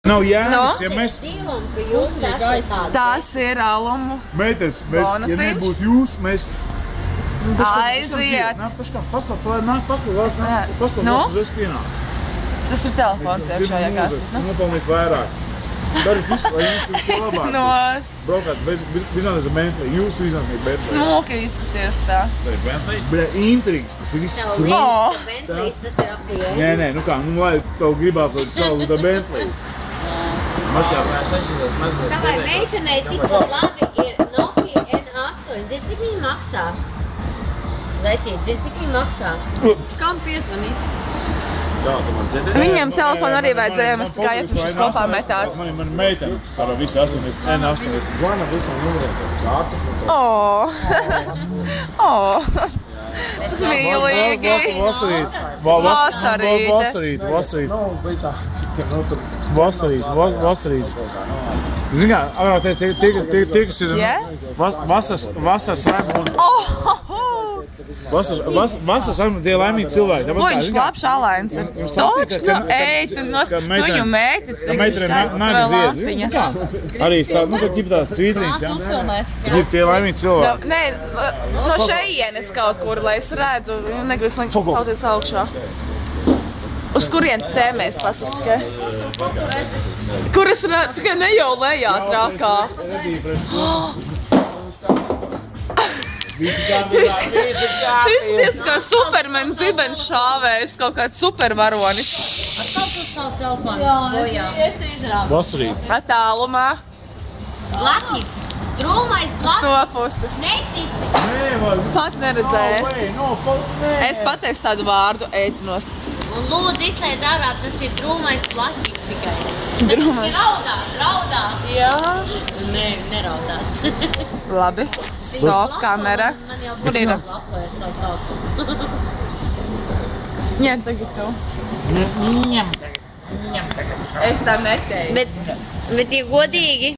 Nav jēgas, ja mēs... Tas ir alumu. Meitenes, ja nebūtu jūs, mēs... Aiziet. Pastāv uzreiz pienāk. Tas ir telefons iekšā, ja kas. Nopelnīt vairāk. Darit visu, lai jums ir ko labāk. Nost. Braukāt biznes ar Bentley. Jūs izņemties Bentley. Smuki izskaties tā. Tā ir Bentley? Bļa, intrigs, tas ir viss. Nē, nu kā, nu lai tev gribētu čalu tā Bentley. Mazgāpājās aizšķirties mazlies. Tavai meitenei tikko labi ir Nokia N8. Zini, cik viņi maksā? Leķīt, zini, cik viņi maksā? Kam piezvanīt? Viņam telefonu arī vajadzēja, mēs tikai iekšķis kopā metāt. Man ir meitene ar visu N8. Zvana visam numuriem pēc kārtas. Cik mīlīgi. Vasarīt. Zini kā, agrāk tie, kas ir vasaras Vasaras tie laimīgi cilvēki. Viņš labs alains ir. Točno, ej, tu viņu mēti. Ka meitene nāga ziedz. Zini kā? Arī tā, nu, kad ģip tās svītrīs, jā. Ģip tie laimīgi cilvēki. Nē, no šeienes kaut kur, lai es redzu, negribas likt kauties augšā. Uz kurien tēmēs pasaka tikai? Kur es redzu, tikai ne jau lejā trakā. Tu izskaties kā Superman zibens šāvējs, kaut kāds supervaronis. Atkal savu telefonu. Jā, es izrādu. Vasarīt. Attālumā. Blatniks. Drūmais Uz to pusi. Netici. Pat neredzēju. Es pateikšu tādu vārdu ētinos. Un lūdzu izslēd ārā, tas ir drūmais blatniks tikai. Drūmais. Raudās. Jā. Nē, neraudās. Labi. Stop, kamera. Kur ir? Ņem tagad tu. Ņem tagad. Es tā neteicu. Bet ja godīgi.